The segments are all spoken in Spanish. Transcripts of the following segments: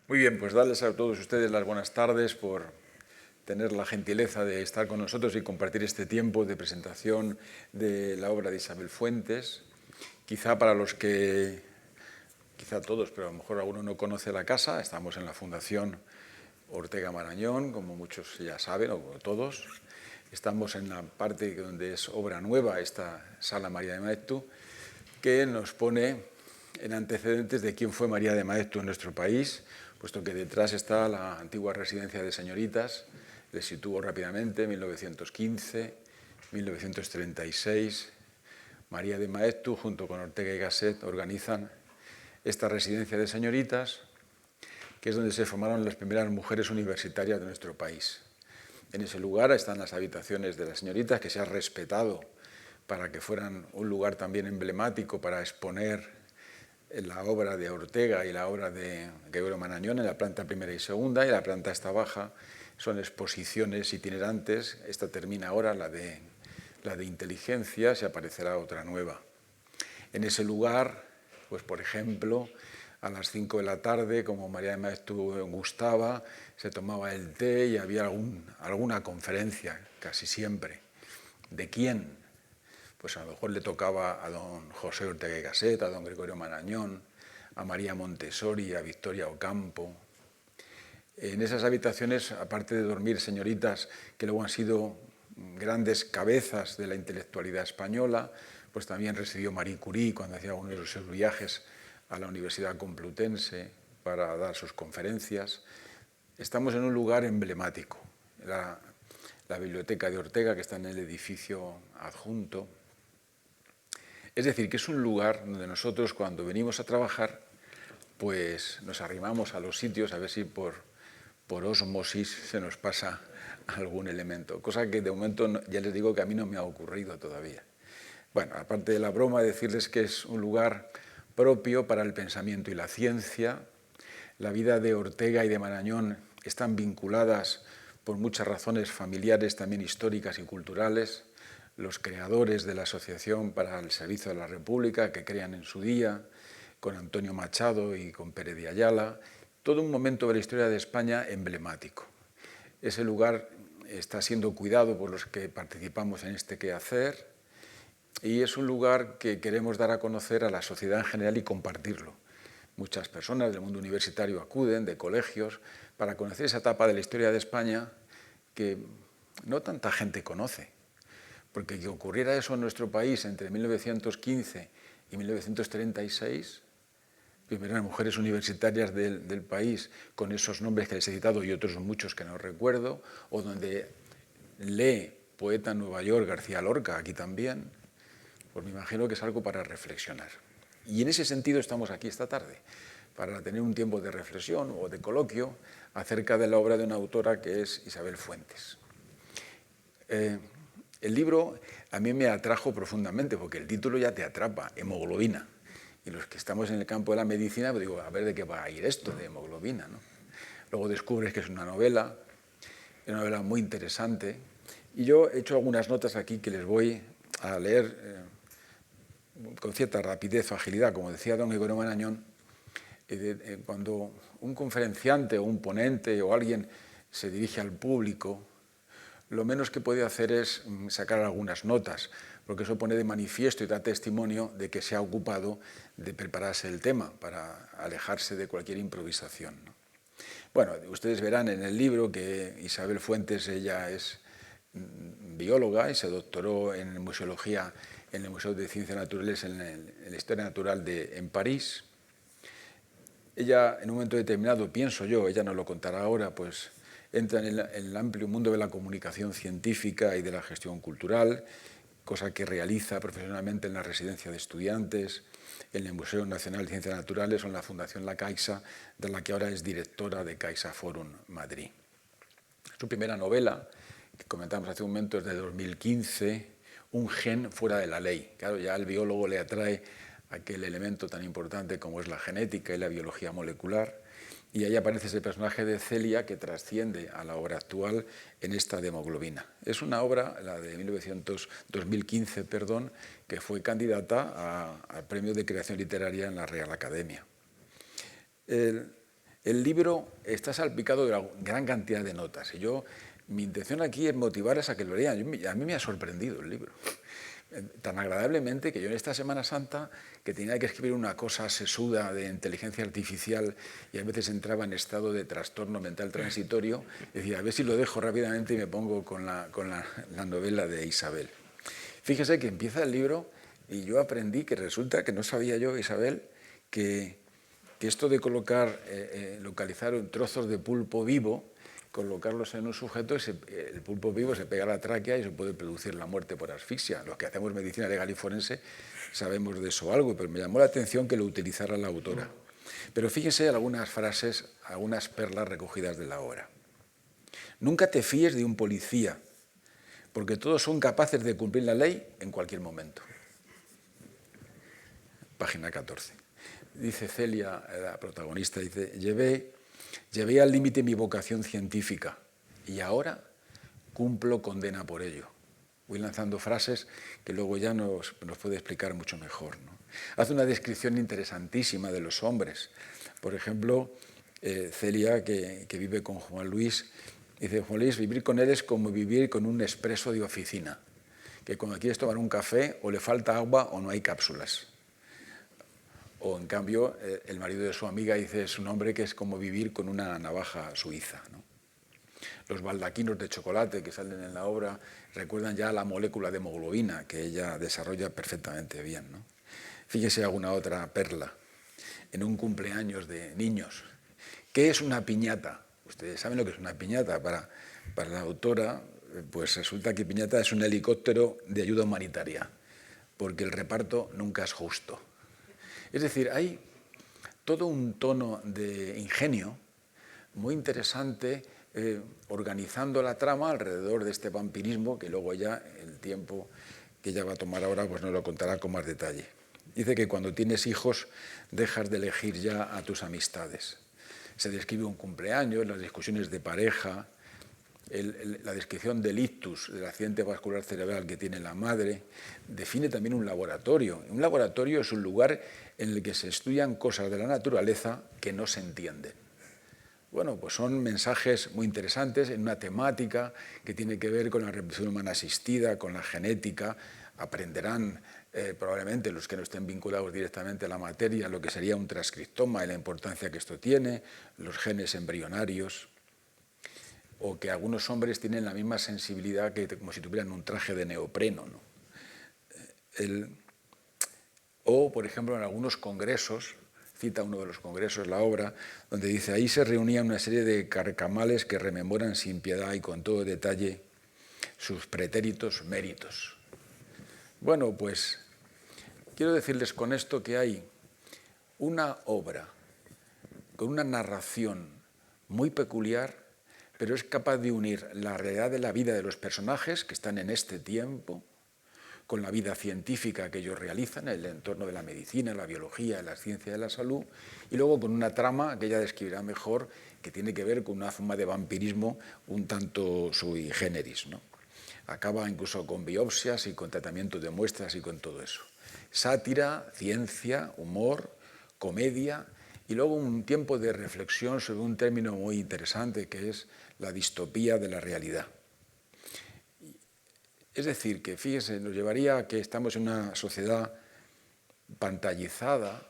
Muy bien, pues darles a todos ustedes las buenas tardes por tener la gentileza de estar con nosotros y compartir este tiempo de presentación de la obra de Isabel Fuentes. Quizá para los que, quizá todos, pero a lo mejor alguno no conoce la casa, estamos en la Fundación Ortega Marañón, como muchos ya saben, o todos. Estamos en la parte donde es obra nueva, esta Sala María de Maeztu, que nos pone en antecedentes de quién fue María de Maeztu en nuestro país, puesto que detrás está la antigua residencia de señoritas. Les sitúo rápidamente: 1915, 1936. María de Maeztu, junto con Ortega y Gasset, organizan esta residencia de señoritas, que es donde se formaron las primeras mujeres universitarias de nuestro país. En ese lugar están las habitaciones de las señoritas, que se ha respetado para que fueran un lugar también emblemático para exponer la obra de Ortega y la obra de Gregorio Marañón en la planta primera y segunda, y la planta esta baja son exposiciones itinerantes. Esta termina ahora, la de inteligencia, se aparecerá otra nueva. En ese lugar, pues por ejemplo, a las 5 de la tarde, como María de Maeztu gustaba, se tomaba el té y había alguna conferencia, casi siempre. ¿De quién? Pues a lo mejor le tocaba a don José Ortega y Gasset, a don Gregorio Marañón, a María Montessori, a Victoria Ocampo. En esas habitaciones, aparte de dormir señoritas que luego han sido grandes cabezas de la intelectualidad española, pues también residió Marie Curie cuando hacía uno de sus viajes a la Universidad Complutense para dar sus conferencias. Estamos en un lugar emblemático, la biblioteca de Ortega, que está en el edificio adjunto. Es decir, que es un lugar donde nosotros, cuando venimos a trabajar, pues nos arrimamos a los sitios a ver si por ósmosis se nos pasa algún elemento, cosa que de momento ya les digo que a mí no me ha ocurrido todavía. Bueno, aparte de la broma, decirles que es un lugar propio para el pensamiento y la ciencia. La vida de Ortega y de Marañón están vinculadas por muchas razones familiares, también históricas y culturales. Los creadores de la Asociación para el Servicio de la República, que crean en su día, con Antonio Machado y con Pérez de Ayala, todo un momento de la historia de España emblemático. Ese lugar está siendo cuidado por los que participamos en este quehacer y es un lugar que queremos dar a conocer a la sociedad en general y compartirlo. Muchas personas del mundo universitario acuden, de colegios, para conocer esa etapa de la historia de España que no tanta gente conoce. Porque que ocurriera eso en nuestro país entre 1915 y 1936, primeras mujeres universitarias del país con esos nombres que les he citado y otros muchos que no recuerdo, o donde lee poeta en Nueva York García Lorca, aquí también, pues me imagino que es algo para reflexionar. Y en ese sentido estamos aquí esta tarde, para tener un tiempo de reflexión o de coloquio acerca de la obra de una autora que es Isabel Fuentes. El libro a mí me atrajo profundamente porque el título ya te atrapa, hemoglobina. Y los que estamos en el campo de la medicina, pues digo, a ver de qué va a ir esto de hemoglobina, ¿no? Luego descubres que es una novela muy interesante. Y yo he hecho algunas notas aquí que les voy a leer con cierta rapidez o agilidad. Como decía don Gregorio Marañón, cuando un conferenciante o un ponente o alguien se dirige al público, lo menos que puede hacer es sacar algunas notas, porque eso pone de manifiesto y da testimonio de que se ha ocupado de prepararse el tema para alejarse de cualquier improvisación, ¿no? Bueno, ustedes verán en el libro que Isabel Fuentes, ella es bióloga y se doctoró en museología en el Museo de Ciencias Naturales en la Historia Natural en París. Ella, en un momento determinado, pienso yo, ella nos lo contará ahora, pues entra en el amplio mundo de la comunicación científica y de la gestión cultural, cosa que realiza profesionalmente en la residencia de estudiantes, en el Museo Nacional de Ciencias Naturales o en la Fundación La Caixa, de la que ahora es directora de Caixa Forum Madrid. Su primera novela, que comentamos hace un momento, es de 2015, Un gen fuera de la ley. Claro, ya al biólogo le atrae aquel elemento tan importante como es la genética y la biología molecular, y ahí aparece ese personaje de Celia que trasciende a la obra actual en esta de hemoglobina. Es una obra, la de 2015, que fue candidata al Premio de Creación Literaria en la Real Academia. El libro está salpicado de una gran cantidad de notas y mi intención aquí es motivarles a que lo lean. A mí me ha sorprendido el libro, tan agradablemente que yo en esta Semana Santa, que tenía que escribir una cosa sesuda de inteligencia artificial y a veces entraba en estado de trastorno mental transitorio, decía, a ver si lo dejo rápidamente y me pongo con la novela de Isabel. Fíjese que empieza el libro y yo aprendí que resulta que no sabía yo, Isabel, que esto de localizar trozos de pulpo vivo, colocarlos en un sujeto, el pulpo vivo se pega a la tráquea y se puede producir la muerte por asfixia. Los que hacemos medicina legal y forense sabemos de eso algo, pero me llamó la atención que lo utilizara la autora. Pero fíjense algunas frases, algunas perlas recogidas de la obra. Nunca te fíes de un policía, porque todos son capaces de cumplir la ley en cualquier momento. Página 14. Dice Celia, la protagonista, dice, llevé al límite mi vocación científica y ahora cumplo condena por ello. Voy lanzando frases que luego ya nos puede explicar mucho mejor, ¿no? Hace una descripción interesantísima de los hombres. Por ejemplo, Celia, que vive con Juan Luis, dice, Juan Luis, vivir con él es como vivir con un expreso de oficina, que cuando quieres tomar un café o le falta agua o no hay cápsulas. O, en cambio, el marido de su amiga dice, es un hombre que es como vivir con una navaja suiza, ¿no? Los baldaquinos de chocolate que salen en la obra recuerdan ya la molécula de hemoglobina que ella desarrolla perfectamente bien, ¿no? Fíjese alguna otra perla. En un cumpleaños de niños, ¿qué es una piñata? Ustedes saben lo que es una piñata. Para la autora, pues resulta que piñata es un helicóptero de ayuda humanitaria, porque el reparto nunca es justo. Es decir, hay todo un tono de ingenio muy interesante organizando la trama alrededor de este vampirismo que luego ya el tiempo que ella va a tomar ahora pues nos lo contará con más detalle. Dice que cuando tienes hijos dejas de elegir ya a tus amistades. Se describe un cumpleaños, las discusiones de pareja, la descripción del ictus, del accidente vascular cerebral que tiene la madre, define también un laboratorio. Un laboratorio es un lugar en el que se estudian cosas de la naturaleza que no se entienden. Bueno, pues son mensajes muy interesantes en una temática que tiene que ver con la reproducción humana asistida, con la genética. Aprenderán probablemente los que no estén vinculados directamente a la materia lo que sería un transcriptoma y la importancia que esto tiene, los genes embrionarios, o que algunos hombres tienen la misma sensibilidad que como si tuvieran un traje de neopreno, ¿no? O, por ejemplo, en algunos congresos, cita uno de los congresos la obra, donde dice, ahí se reunían una serie de carcamales que rememoran sin piedad y con todo detalle sus pretéritos méritos. Bueno, pues quiero decirles con esto que hay una obra con una narración muy peculiar, pero es capaz de unir la realidad de la vida de los personajes que están en este tiempo con la vida científica que ellos realizan en el entorno de la medicina, la biología, la ciencia de la salud, y luego con una trama que ella describirá mejor, que tiene que ver con una forma de vampirismo un tanto sui generis, ¿no? Acaba incluso con biopsias y con tratamiento de muestras y con todo eso. Sátira, ciencia, humor, comedia, y luego un tiempo de reflexión sobre un término muy interesante que es la distopía de la realidad. Es decir, que fíjese, nos llevaría a que estamos en una sociedad pantallizada,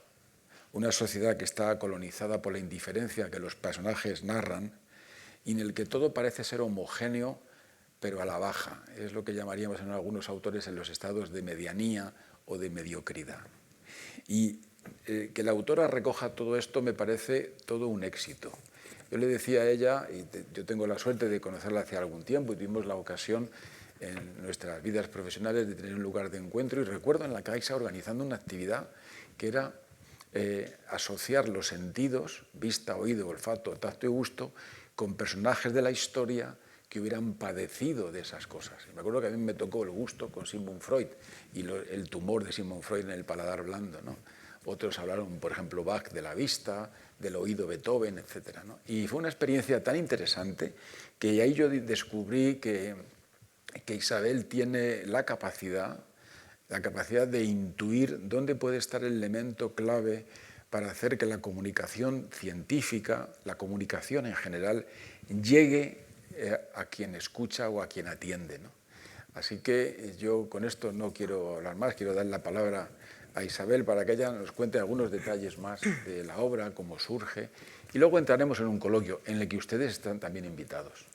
una sociedad que está colonizada por la indiferencia que los personajes narran y en el que todo parece ser homogéneo, pero a la baja. Es lo que llamaríamos en algunos autores en los estados de medianía o de mediocridad. Y que la autora recoja todo esto me parece todo un éxito. Yo le decía a ella, y yo tengo la suerte de conocerla hace algún tiempo y tuvimos la ocasión en nuestras vidas profesionales de tener un lugar de encuentro, y recuerdo en la Caixa organizando una actividad que era asociar los sentidos, vista, oído, olfato, tacto y gusto, con personajes de la historia que hubieran padecido de esas cosas. Y me acuerdo que a mí me tocó el gusto con Sigmund Freud y el tumor de Sigmund Freud en el paladar blando, ¿no? Otros hablaron, por ejemplo, Bach de la vista, del oído Beethoven, etc., ¿no? Y fue una experiencia tan interesante que ahí yo descubrí que Isabel tiene la capacidad de intuir dónde puede estar el elemento clave para hacer que la comunicación científica, la comunicación en general, llegue a quien escucha o a quien atiende, ¿no? Así que yo con esto no quiero hablar más, quiero dar la palabra a Isabel para que ella nos cuente algunos detalles más de la obra, cómo surge, y luego entraremos en un coloquio en el que ustedes están también invitados,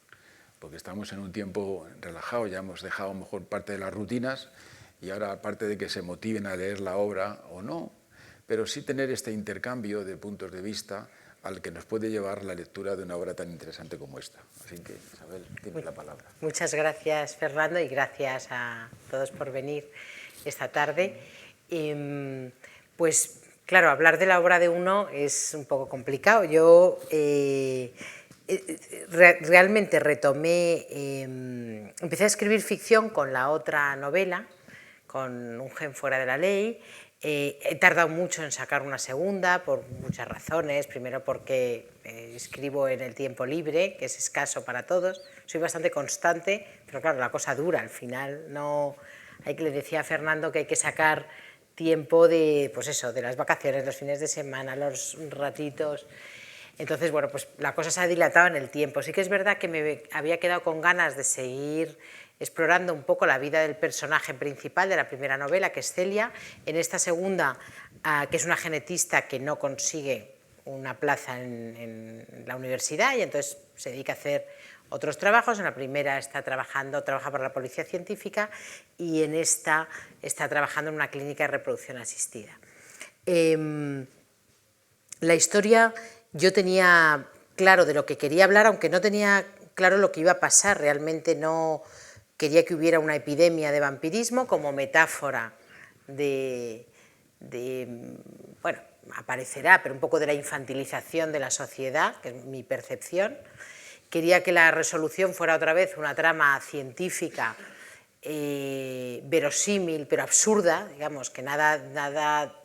porque estamos en un tiempo relajado, ya hemos dejado a lo mejor parte de las rutinas y ahora aparte de que se motiven a leer la obra o no, pero sí tener este intercambio de puntos de vista al que nos puede llevar la lectura de una obra tan interesante como esta. Así que, Isabel, tienes la palabra. Muchas gracias, Fernando, y gracias a todos por venir esta tarde. Pues, claro, hablar de la obra de uno es un poco complicado. Yo realmente retomé, empecé a escribir ficción con la otra novela, con Un gen fuera de la ley. He tardado mucho en sacar una segunda por muchas razones. Primero porque escribo en el tiempo libre, que es escaso para todos. Soy bastante constante, pero claro, la cosa dura al final. No, le decía a Fernando que hay que sacar tiempo de, pues eso, de las vacaciones, los fines de semana, los ratitos. Entonces, bueno, pues la cosa se ha dilatado en el tiempo. Sí que es verdad que me había quedado con ganas de seguir explorando un poco la vida del personaje principal de la primera novela, que es Celia. En esta segunda, que es una genetista que no consigue una plaza en la universidad y entonces se dedica a hacer otros trabajos. En la primera trabaja para la policía científica y en esta está trabajando en una clínica de reproducción asistida. La historia, yo tenía claro de lo que quería hablar, aunque no tenía claro lo que iba a pasar. Realmente no quería que hubiera una epidemia de vampirismo como metáfora bueno, aparecerá, pero un poco de la infantilización de la sociedad, que es mi percepción. Quería que la resolución fuera otra vez una trama científica verosímil, pero absurda, digamos, que nada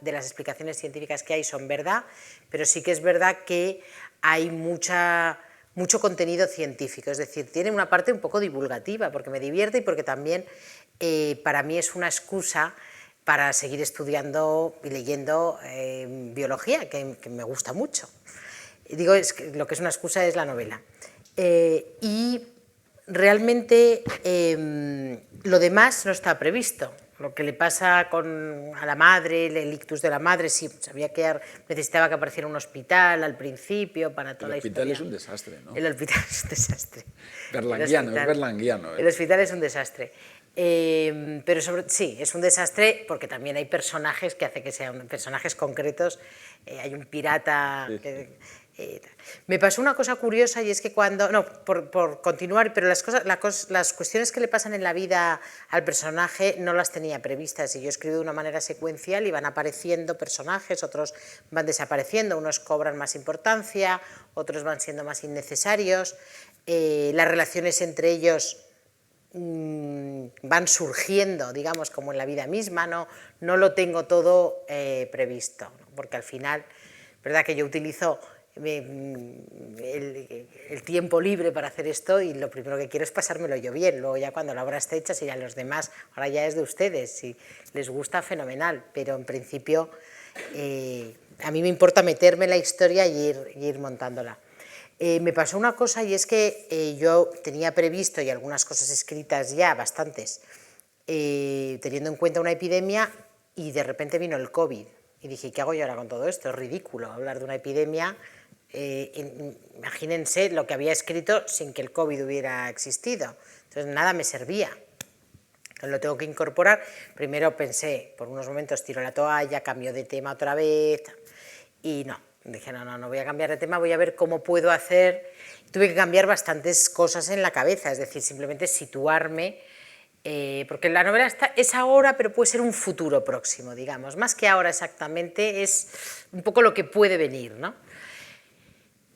de las explicaciones científicas que hay son verdad, pero sí que es verdad que hay mucho contenido científico, es decir, tiene una parte un poco divulgativa, porque me divierte y porque también para mí es una excusa para seguir estudiando y leyendo biología, que me gusta mucho. Digo, lo que es una excusa es la novela. Y realmente lo demás no está previsto. Lo que le pasa a la madre, el ictus de la madre, sí, sabía que necesitaba que apareciera un hospital al principio para toda la historia. El hospital es un desastre, ¿no? El hospital es un desastre. Berlanguiano. El hospital es un desastre. Pero sí, es un desastre porque también hay personajes que hace que sean personajes concretos. Hay un pirata... Sí. Me pasó una cosa curiosa y es que cuando... No, por continuar, pero las cuestiones que le pasan en la vida al personaje no las tenía previstas y yo escribo de una manera secuencial y van apareciendo personajes, otros van desapareciendo, unos cobran más importancia, otros van siendo más innecesarios, las relaciones entre ellos van surgiendo, digamos, como en la vida misma, no lo tengo todo previsto, ¿no? Porque al final, verdad que yo utilizo el tiempo libre para hacer esto y lo primero que quiero es pasármelo yo bien. Luego ya cuando la obra está hecha, si ya los demás, ahora ya es de ustedes, si les gusta, fenomenal, pero en principio a mí me importa meterme en la historia y ir montándola. Me pasó una cosa y es que yo tenía previsto y algunas cosas escritas ya, bastantes, teniendo en cuenta una epidemia y de repente vino el COVID y dije, ¿qué hago yo ahora con todo esto? Es ridículo hablar de una epidemia. Imagínense lo que había escrito sin que el COVID hubiera existido, entonces nada me servía, lo tengo que incorporar. Primero pensé, por unos momentos tiro la toalla, cambio de tema otra vez y no, dije no voy a cambiar de tema, voy a ver cómo puedo hacer. Tuve que cambiar bastantes cosas en la cabeza, es decir, simplemente situarme, porque la novela es ahora, pero puede ser un futuro próximo, digamos, más que ahora exactamente, es un poco lo que puede venir, ¿no?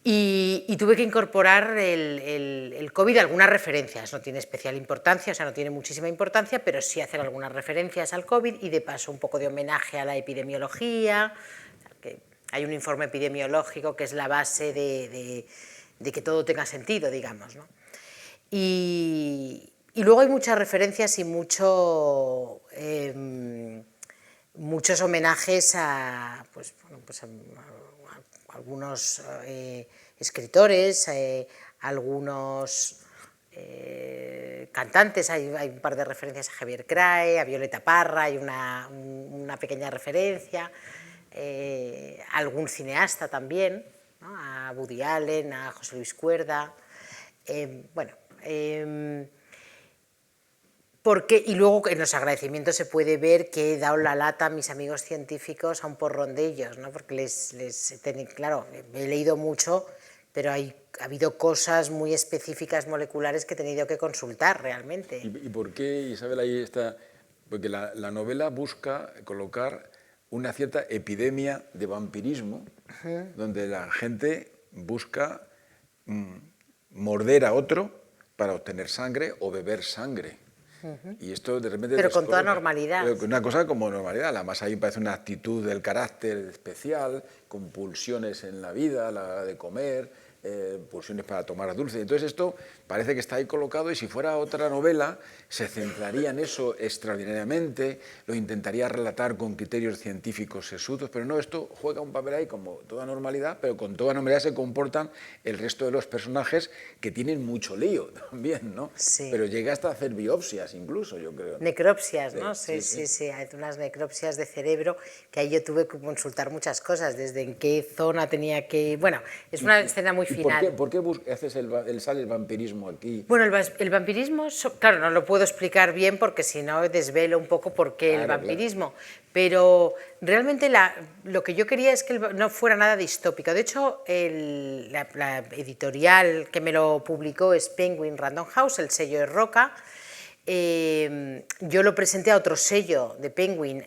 Y tuve que incorporar el COVID algunas referencias, no tiene especial importancia, o sea, no tiene muchísima importancia, pero sí hacer algunas referencias al COVID y de paso un poco de homenaje a la epidemiología, que hay un informe epidemiológico que es la base de que todo tenga sentido, digamos, ¿no? Y luego hay muchas referencias y mucho muchos homenajes a, pues, bueno, pues a algunos escritores, algunos cantantes, hay un par de referencias a Javier Crae, a Violeta Parra, hay una pequeña referencia, algún cineasta también, ¿no? A Woody Allen, a José Luis Cuerda, bueno, y luego en los agradecimientos se puede ver que he dado la lata a mis amigos científicos a un porrón de ellos, ¿no? Porque claro, he leído mucho, pero ha habido cosas muy específicas moleculares que he tenido que consultar realmente. ¿Y por qué, Isabel, ahí está? Porque la novela busca colocar una cierta epidemia de vampirismo, donde la gente busca morder a otro para obtener sangre o beber sangre. Y esto de repente... Pero con toda normalidad. Una cosa como normalidad. Además ahí parece una actitud del carácter especial, con pulsiones en la vida, a la hora de comer, pulsiones para tomar dulce. Entonces esto parece que está ahí colocado y si fuera otra novela se centraría en eso extraordinariamente, lo intentaría relatar con criterios científicos sesudos, pero no, esto juega un papel ahí como toda normalidad, pero con toda normalidad se comportan el resto de los personajes que tienen mucho lío también, ¿no? Sí. Pero llega hasta a hacer biopsias incluso, yo creo, ¿no? Necropsias, ¿no? Sí, hay unas necropsias de cerebro que ahí yo tuve que consultar muchas cosas, desde en qué zona tenía que... Bueno, es una escena muy final. ¿Por qué sale el vampirismo aquí? Bueno, el vampirismo, claro, no lo puedo explicar bien porque si no desvelo un poco por qué el vampirismo, pero realmente lo que yo quería es que no fuera nada distópico. De hecho, la editorial que me lo publicó es Penguin Random House, el sello de Roca. Yo lo presenté a otro sello de Penguin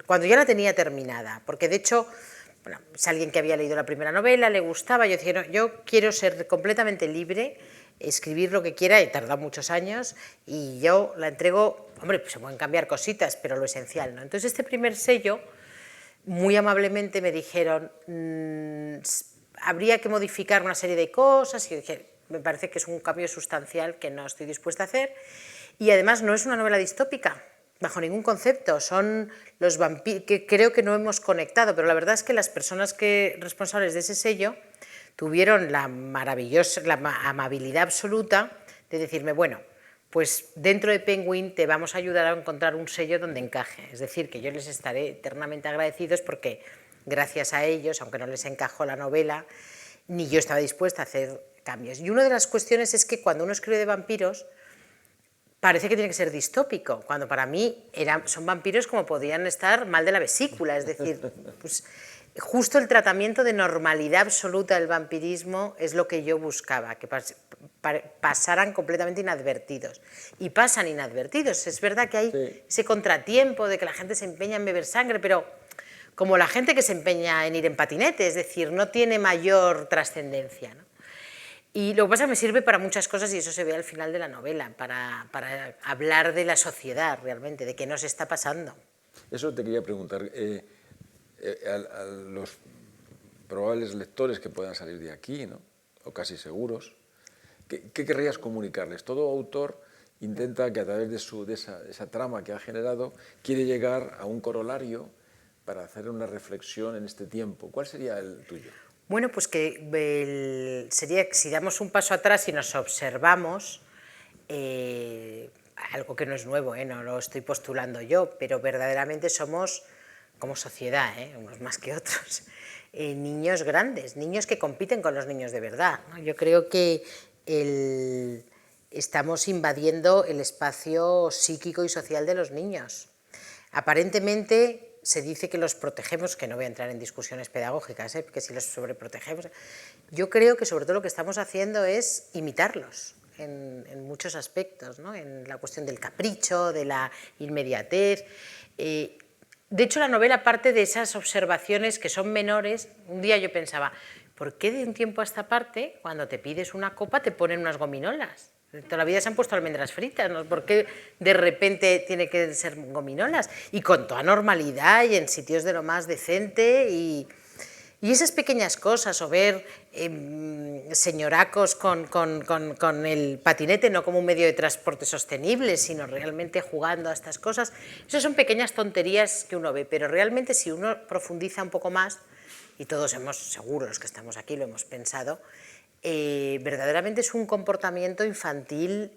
cuando ya la tenía terminada, porque de hecho... Bueno, es alguien que había leído la primera novela, le gustaba, yo dije, no, yo quiero ser completamente libre, escribir lo que quiera, he tardado muchos años, y yo la entrego, hombre, pues se pueden cambiar cositas, pero lo esencial, ¿no? Entonces este primer sello, muy amablemente me dijeron, habría que modificar una serie de cosas, y yo dije, me parece que es un cambio sustancial que no estoy dispuesta a hacer, y además no es una novela distópica, bajo ningún concepto, son los vampiros, que creo que no hemos conectado, pero la verdad es que las personas responsables de ese sello tuvieron la amabilidad absoluta de decirme, bueno, pues dentro de Penguin te vamos a ayudar a encontrar un sello donde encaje, es decir, que yo les estaré eternamente agradecidos porque gracias a ellos, aunque no les encajó la novela, ni yo estaba dispuesta a hacer cambios. Y una de las cuestiones es que cuando uno escribe de vampiros, parece que tiene que ser distópico, cuando para mí son vampiros como podían estar mal de la vesícula, es decir, pues, justo el tratamiento de normalidad absoluta del vampirismo es lo que yo buscaba, que pasaran completamente inadvertidos. Y pasan inadvertidos, es verdad que hay ese contratiempo de que la gente se empeña en beber sangre, pero como la gente que se empeña en ir en patinete, es decir, no tiene mayor trascendencia, ¿no? Y lo que pasa es que me sirve para muchas cosas y eso se ve al final de la novela, para hablar de la sociedad realmente, de qué nos está pasando. Eso te quería preguntar, a los probables lectores que puedan salir de aquí, ¿no? O casi seguros, ¿qué querrías comunicarles? Todo autor intenta que a través de esa trama que ha generado, quiere llegar a un corolario para hacer una reflexión en este tiempo. ¿Cuál sería el tuyo? Bueno, pues que sería que si damos un paso atrás y nos observamos, algo que no es nuevo, no lo estoy postulando yo, pero verdaderamente somos, como sociedad, unos más que otros, niños grandes, niños que compiten con los niños de verdad, ¿no? Yo creo que estamos invadiendo el espacio psíquico y social de los niños. Aparentemente se dice que los protegemos, que no voy a entrar en discusiones pedagógicas, que si los sobreprotegemos. Yo creo que sobre todo lo que estamos haciendo es imitarlos en muchos aspectos, ¿no? En la cuestión del capricho, de la inmediatez. De hecho, la novela parte de esas observaciones que son menores. Un día yo pensaba, ¿por qué de un tiempo a esta parte, cuando te pides una copa, te ponen unas gominolas? Toda la vida se han puesto almendras fritas, ¿no? ¿Por qué de repente tiene que ser gominolas? Y con toda normalidad y en sitios de lo más decente. Y Y esas pequeñas cosas, o ver señoracos con el patinete no como un medio de transporte sostenible, sino realmente jugando a estas cosas, esas son pequeñas tonterías que uno ve, pero realmente si uno profundiza un poco más, y todos seguro los que estamos aquí lo hemos pensado, verdaderamente es un comportamiento infantil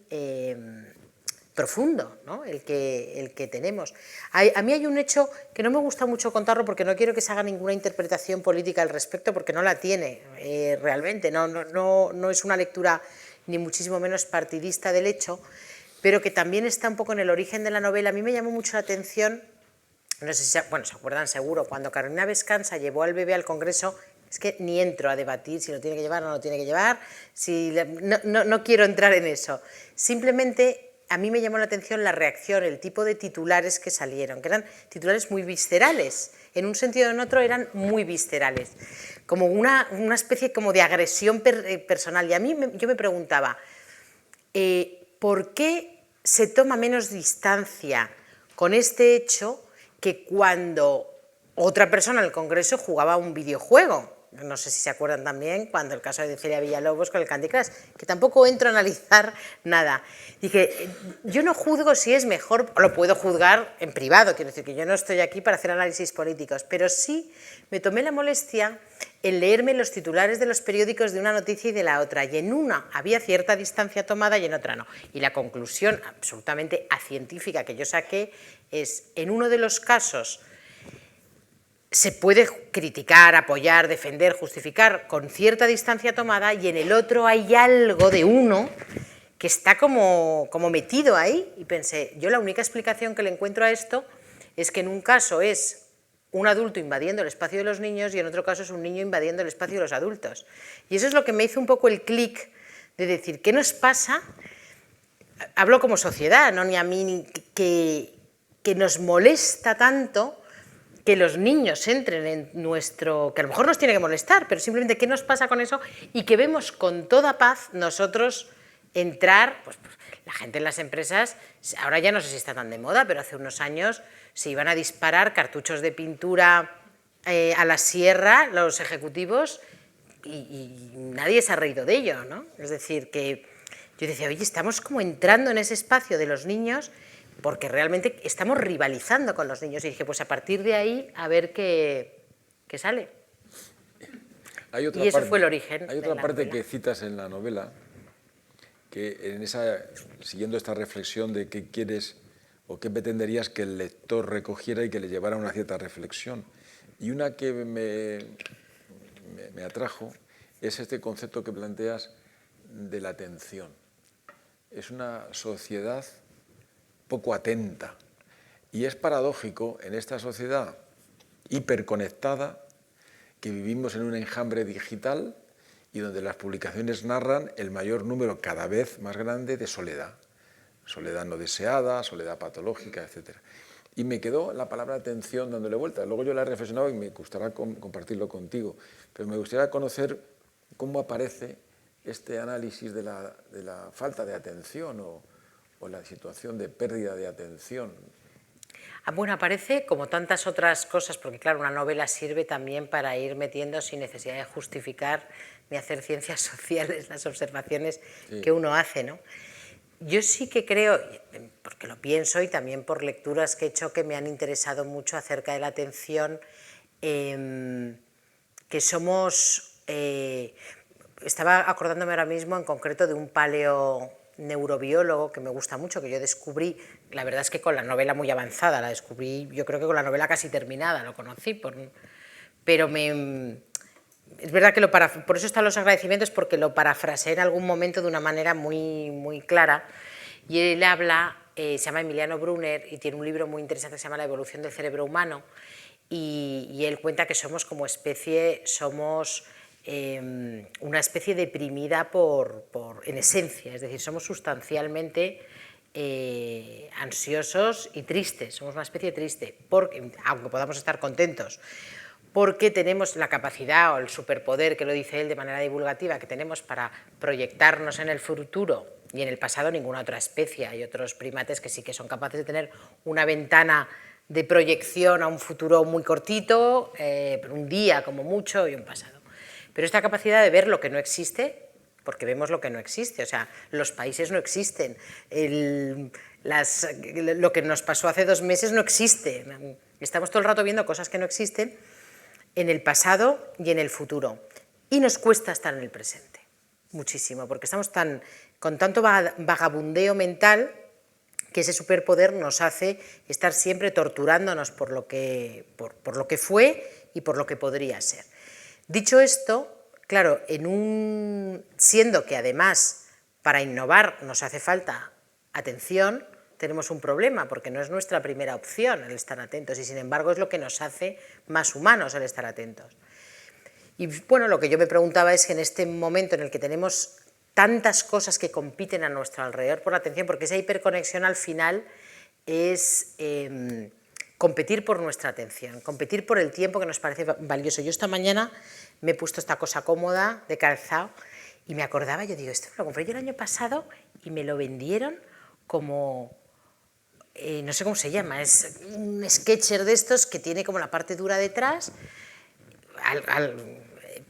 profundo, ¿no? el que tenemos. A mí hay un hecho que no me gusta mucho contarlo porque no quiero que se haga ninguna interpretación política al respecto, porque no la tiene realmente, no es una lectura ni muchísimo menos partidista del hecho, pero que también está un poco en el origen de la novela. A mí me llamó mucho la atención, no sé si se acuerdan seguro, cuando Carolina Vescanza llevó al bebé al Congreso. Es que ni entro a debatir si lo tiene que llevar o no lo tiene que llevar, no quiero entrar en eso. Simplemente a mí me llamó la atención la reacción, el tipo de titulares que salieron, que eran titulares muy viscerales, en un sentido o en otro eran muy viscerales, como una especie como de agresión personal. Y a mí yo me preguntaba, ¿por qué se toma menos distancia con este hecho que cuando otra persona en el Congreso jugaba un videojuego? No sé si se acuerdan también cuando el caso de Celia Villalobos con el Candy Crush, que tampoco entro a analizar nada. Dije, yo no juzgo si es mejor, lo puedo juzgar en privado, quiero decir que yo no estoy aquí para hacer análisis políticos, pero sí me tomé la molestia en leerme los titulares de los periódicos de una noticia y de la otra, y en una había cierta distancia tomada y en otra no. Y la conclusión absolutamente acientífica que yo saqué es, en uno de los casos, se puede criticar, apoyar, defender, justificar con cierta distancia tomada, y en el otro hay algo de uno que está como metido ahí. Y pensé, yo la única explicación que le encuentro a esto es que en un caso es un adulto invadiendo el espacio de los niños y en otro caso es un niño invadiendo el espacio de los adultos. Y eso es lo que me hizo un poco el clic de decir, ¿qué nos pasa? Hablo como sociedad, no ni a mí, ni que nos molesta tanto que los niños entren en nuestro, que a lo mejor nos tiene que molestar, pero simplemente qué nos pasa con eso, y que vemos con toda paz nosotros entrar, pues la gente en las empresas, ahora ya no sé si está tan de moda, pero hace unos años se iban a disparar cartuchos de pintura a la sierra los ejecutivos y nadie se ha reído de ello, ¿no? Es decir, que yo decía, oye, estamos como entrando en ese espacio de los niños porque realmente estamos rivalizando con los niños. Y dije, pues a partir de ahí, a ver qué sale. Y ese fue el origen. Hay otra parte que citas en la novela, que siguiendo esta reflexión de qué quieres o qué pretenderías que el lector recogiera y que le llevara a una cierta reflexión. Y una que me atrajo es este concepto que planteas de la atención. Es una sociedad poco atenta. Y es paradójico en esta sociedad hiperconectada que vivimos en un enjambre digital y donde las publicaciones narran el mayor número cada vez más grande de soledad. Soledad no deseada, soledad patológica, etc. Y me quedó la palabra atención dándole vuelta. Luego yo la he reflexionado y me gustará compartirlo contigo, pero me gustaría conocer cómo aparece este análisis de la falta de atención o la situación de pérdida de atención. Bueno, aparece como tantas otras cosas, porque claro, una novela sirve también para ir metiendo sin necesidad de justificar ni hacer ciencias sociales las observaciones que uno hace, ¿no? Yo sí que creo, porque lo pienso y también por lecturas que he hecho que me han interesado mucho acerca de la atención, que somos... estaba acordándome ahora mismo en concreto de un neurobiólogo que me gusta mucho, que yo descubrí, la verdad es que con la novela muy avanzada, la descubrí yo creo que con la novela casi terminada, lo conocí, pero es verdad que por eso están los agradecimientos, porque lo parafraseé en algún momento de una manera muy, muy clara, y él habla, se llama Emiliano Brunner, y tiene un libro muy interesante que se llama La evolución del cerebro humano, y él cuenta que somos como especie, somos... una especie deprimida en esencia, es decir, somos sustancialmente ansiosos y tristes, somos una especie triste, aunque podamos estar contentos, porque tenemos la capacidad o el superpoder, que lo dice él de manera divulgativa, que tenemos para proyectarnos en el futuro y en el pasado ninguna otra especie. Hay otros primates que sí que son capaces de tener una ventana de proyección a un futuro muy cortito, un día como mucho y un pasado. Pero esta capacidad de ver lo que no existe, porque vemos lo que no existe, o sea, los países no existen, lo que nos pasó hace 2 meses no existe, estamos todo el rato viendo cosas que no existen en el pasado y en el futuro, y nos cuesta estar en el presente, muchísimo, porque estamos con tanto vagabundeo mental que ese superpoder nos hace estar siempre torturándonos por lo que fue y por lo que podría ser. Dicho esto, claro, siendo que además para innovar nos hace falta atención, tenemos un problema, porque no es nuestra primera opción el estar atentos, y sin embargo es lo que nos hace más humanos el estar atentos. Y bueno, lo que yo me preguntaba es que en este momento en el que tenemos tantas cosas que compiten a nuestro alrededor por la atención, porque esa hiperconexión al final es competir por nuestra atención, competir por el tiempo que nos parece valioso. Yo esta mañana me he puesto esta cosa cómoda de calzado y me acordaba, yo digo, esto me lo compré yo el año pasado y me lo vendieron como, no sé cómo se llama, es un Skechers de estos que tiene como la parte dura detrás,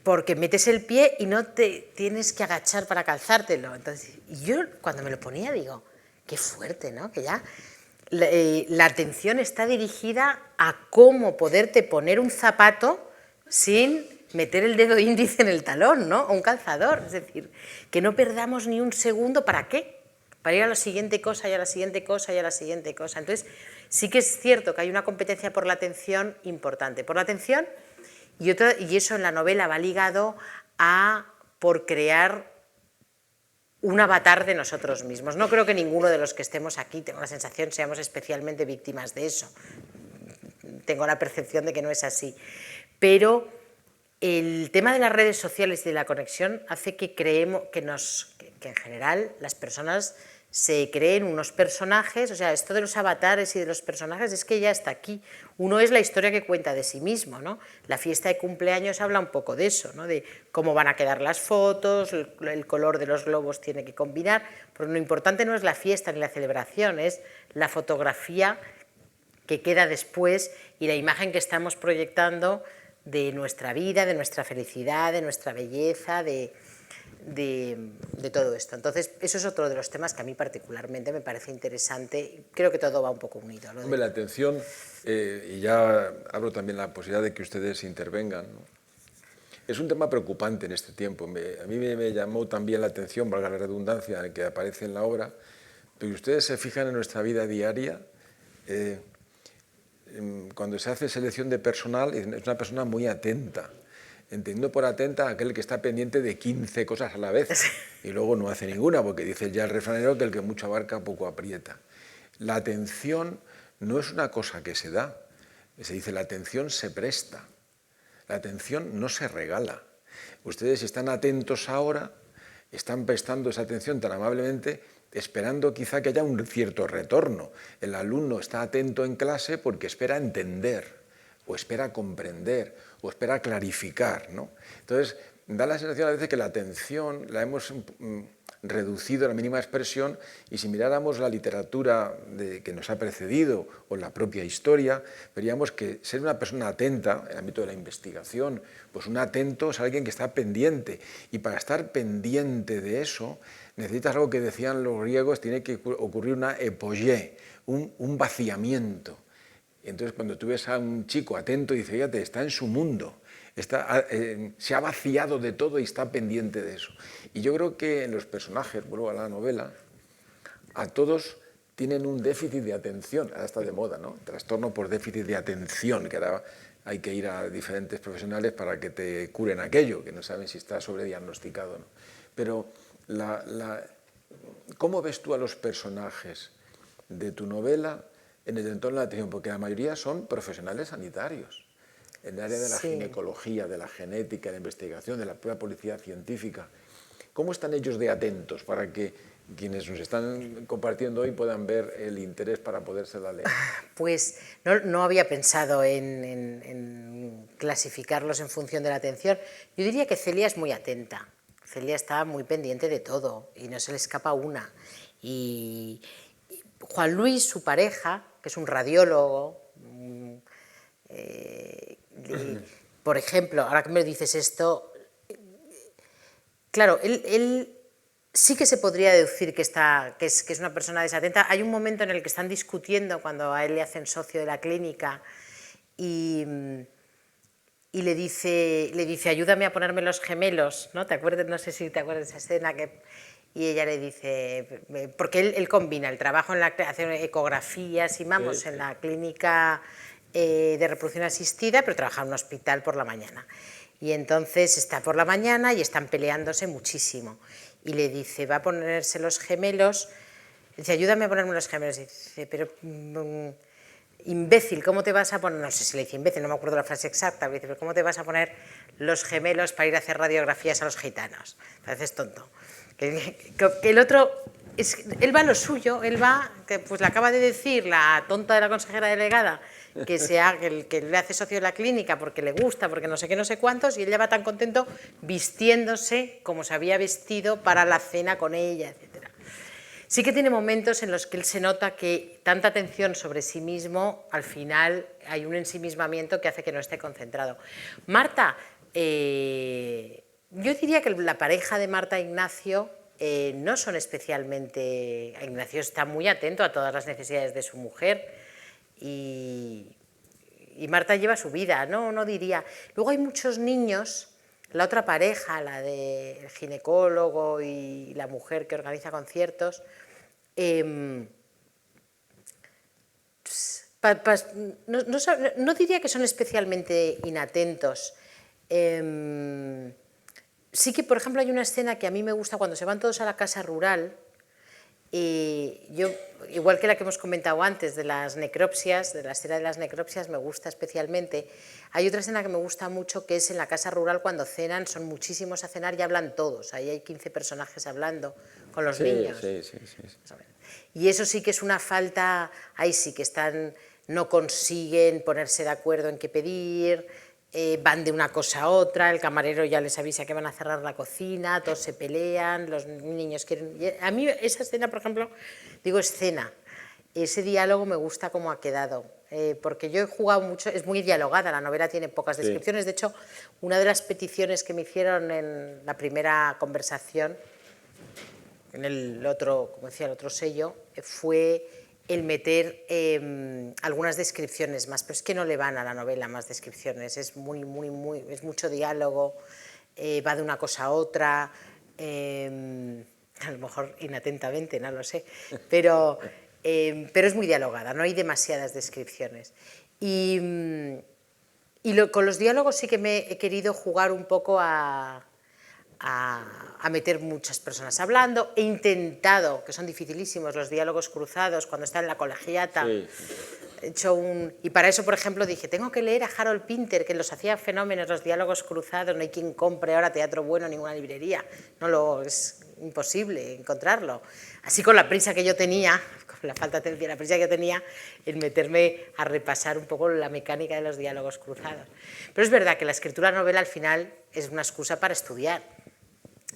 porque metes el pie y no te tienes que agachar para calzártelo. Entonces, yo cuando me lo ponía digo, qué fuerte, ¿no? Que ya la atención está dirigida a cómo poderte poner un zapato sin meter el dedo índice en el talón, ¿no? O un calzador. Es decir, que no perdamos ni un segundo. ¿Para qué? Para ir a la siguiente cosa y a la siguiente cosa y a la siguiente cosa. Entonces, sí que es cierto que hay una competencia por la atención importante. Por la atención, y eso en la novela va ligado a por crear un avatar de nosotros mismos. No creo que ninguno de los que estemos aquí, tengo la sensación, seamos especialmente víctimas de eso. Tengo la percepción de que no es así. Pero el tema de las redes sociales y de la conexión hace que creemos que en general las personas se creen unos personajes, o sea, esto de los avatares y de los personajes es que ya está aquí. Uno es la historia que cuenta de sí mismo, ¿no? La fiesta de cumpleaños habla un poco de eso, ¿no? De cómo van a quedar las fotos, el color de los globos tiene que combinar, pero lo importante no es la fiesta ni la celebración, es la fotografía que queda después y la imagen que estamos proyectando de nuestra vida, de nuestra felicidad, de nuestra belleza, de todo esto. Entonces, eso es otro de los temas que a mí particularmente me parece interesante. Creo que todo va un poco unido. Hombre, la atención, y ya abro también la posibilidad de que ustedes intervengan, ¿no? Es un tema preocupante en este tiempo. A mí me llamó también la atención, valga la redundancia, el que aparece en la obra, pero ustedes se fijan en nuestra vida diaria, cuando se hace selección de personal, es una persona muy atenta. Entendiendo por atenta a aquel que está pendiente de 15 cosas a la vez y luego no hace ninguna, porque dice ya el refranero que el que mucho abarca poco aprieta. La atención no es una cosa que se da, se dice la atención se presta, la atención no se regala. Ustedes están atentos ahora, están prestando esa atención tan amablemente, esperando quizá que haya un cierto retorno. El alumno está atento en clase porque espera entender, o espera comprender, o espera clarificar, ¿no? Entonces, da la sensación a veces que la atención la hemos reducido a la mínima expresión, y si miráramos la literatura que nos ha precedido o la propia historia, veríamos que ser una persona atenta, en el ámbito de la investigación, pues un atento es alguien que está pendiente, y para estar pendiente de eso necesitas algo que decían los griegos, tiene que ocurrir una epogé, un vaciamiento. Entonces, cuando tú ves a un chico atento, dice, fíjate, está en su mundo, se ha vaciado de todo y está pendiente de eso. Y yo creo que en los personajes, vuelvo a la novela, a todos tienen un déficit de atención, ahora está de moda, ¿no? Trastorno por déficit de atención, que ahora hay que ir a diferentes profesionales para que te curen aquello, que no saben si está sobrediagnosticado o no. Pero, ¿cómo ves tú a los personajes de tu novela en el entorno de la atención? Porque la mayoría son profesionales sanitarios, en el área de la ginecología, de la genética, de la investigación, de la propia policía científica. ¿Cómo están ellos de atentos para que quienes nos están compartiendo hoy puedan ver el interés para podérsela leer? Pues no había pensado en clasificarlos en función de la atención. Yo diría que Celia es muy atenta. Celia está muy pendiente de todo y no se le escapa una. Y Juan Luis, su pareja, que es un radiólogo Por ejemplo, ahora que me dices esto, claro, él sí que se podría deducir que es una persona desatenta. Hay un momento en el que están discutiendo cuando a él le hacen socio de la clínica y le dice, ayúdame a ponerme los gemelos, ¿no? ¿Te acuerdas? No sé si te acuerdas de esa escena y ella le dice, porque él combina el trabajo en hace ecografías y mamos en la clínica de reproducción asistida, pero trabaja en un hospital por la mañana. Y entonces está por la mañana y están peleándose muchísimo. Y le dice, va a ponerse los gemelos, dice, ayúdame a ponerme los gemelos. Y dice, pero imbécil, ¿cómo te vas a poner? No sé si le dice imbécil, no me acuerdo la frase exacta, pero dice, pero ¿cómo te vas a poner los gemelos para ir a hacer radiografías a los gitanos? Pareces tonto. Que el otro, él va a lo suyo, él va, que pues le acaba de decir la tonta de la consejera delegada, que le hace socio de la clínica porque le gusta, porque no sé qué, no sé cuántos, y él ya va tan contento vistiéndose como se había vestido para la cena con ella, etc. Sí que tiene momentos en los que él se nota que tanta atención sobre sí mismo, al final hay un ensimismamiento que hace que no esté concentrado. Marta, yo diría que la pareja de Marta e Ignacio no son especialmente... Ignacio está muy atento a todas las necesidades de su mujer y Marta lleva su vida, no diría... Luego hay muchos niños, la otra pareja, la del ginecólogo y la mujer que organiza conciertos, no diría que son especialmente inatentos. Sí que, por ejemplo, hay una escena que a mí me gusta cuando se van todos a la casa rural, y yo, igual que la que hemos comentado antes de las necropsias, de la escena de las necropsias, me gusta especialmente. Hay otra escena que me gusta mucho, que es en la casa rural cuando cenan, son muchísimos a cenar y hablan todos, ahí hay 15 personajes hablando con los niños. Sí. Y eso sí que es una falta, ahí sí que no consiguen ponerse de acuerdo en qué pedir, van de una cosa a otra, el camarero ya les avisa que van a cerrar la cocina, todos se pelean, los niños quieren... A mí esa escena, por ejemplo, digo escena, ese diálogo me gusta cómo ha quedado, porque yo he jugado mucho, es muy dialogada, la novela tiene pocas descripciones, de hecho, una de las peticiones que me hicieron en la primera conversación, en el otro, como decía, el otro sello, fue el meter algunas descripciones más, pero es que no le van a la novela más descripciones, es es mucho diálogo, va de una cosa a otra, a lo mejor inatentamente, no lo sé, pero es muy dialogada, no hay demasiadas descripciones. Y con los diálogos sí que me he querido jugar un poco a meter muchas personas hablando. He intentado, que son dificilísimos los diálogos cruzados, cuando está en la colegiata. Sí. He hecho y para eso, por ejemplo, dije, tengo que leer a Harold Pinter, que los hacía fenómenos, los diálogos cruzados, no hay quien compre ahora teatro bueno en ninguna librería, es imposible encontrarlo. Así con la prisa que yo tenía, con la falta de atención, la prisa que yo tenía en meterme a repasar un poco la mecánica de los diálogos cruzados. Pero es verdad que la escritura novela al final es una excusa para estudiar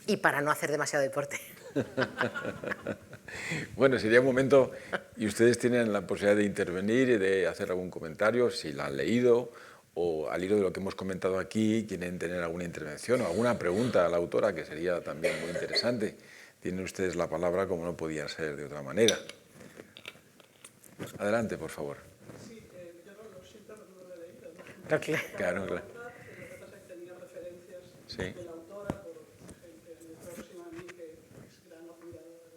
y para no hacer demasiado deporte. Bueno, sería un momento, y ustedes tienen la posibilidad de intervenir y de hacer algún comentario, si la han leído, o al hilo de lo que hemos comentado aquí, quieren tener alguna intervención o alguna pregunta a la autora, que sería también muy interesante. Tienen ustedes la palabra como no podía ser de otra manera. Adelante, por favor. Sí, yo lo siento, pero no lo he leído, ¿no? Claro. Lo que pasa es que tenía referencias de la autora por gente muy próxima a mí que es gran admiradora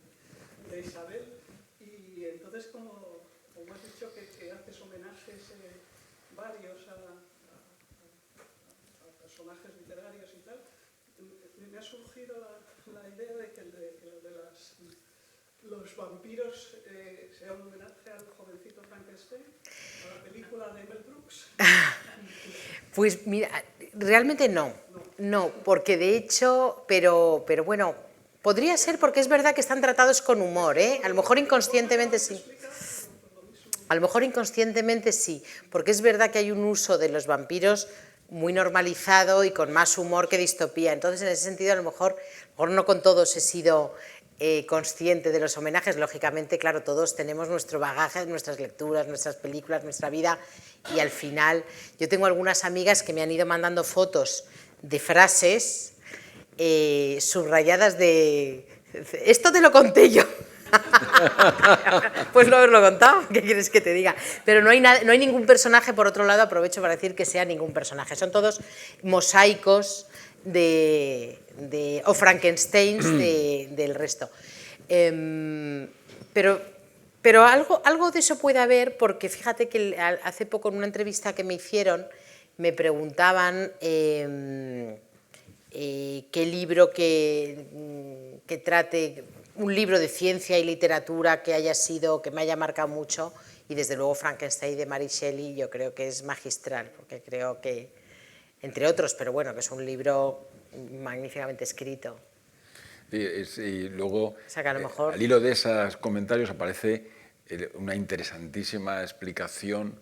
de Isabel, y entonces como has dicho que haces homenajes varios a personajes literarios y tal, me ha surgido la idea de que los vampiros sea un homenaje al jovencito Frankenstein, a la película de Mel Brooks. Pues mira, realmente no, porque de hecho, pero bueno, podría ser porque es verdad que están tratados con humor, a lo mejor inconscientemente sí. A lo mejor inconscientemente sí, porque es verdad que hay un uso de los vampiros muy normalizado y con más humor que distopía. Entonces, en ese sentido, a lo mejor no con todos he sido consciente de los homenajes. Lógicamente, claro, todos tenemos nuestro bagaje, nuestras lecturas, nuestras películas, nuestra vida, y al final yo tengo algunas amigas que me han ido mandando fotos de frases subrayadas de esto te lo conté yo. Pues no haberlo contado, ¿qué quieres que te diga? Pero no hay ningún personaje, por otro lado, aprovecho para decir que sea ningún personaje, son todos mosaicos o Frankensteins del resto. Pero algo de eso puede haber, porque fíjate que hace poco en una entrevista que me hicieron me preguntaban qué libro que trate, un libro de ciencia y literatura que me haya marcado mucho, y desde luego Frankenstein de Mary Shelley yo creo que es magistral, porque creo que, entre otros, pero bueno, que es un libro magníficamente escrito. Y luego, o sea, que a lo mejor... al hilo de esos comentarios aparece una interesantísima explicación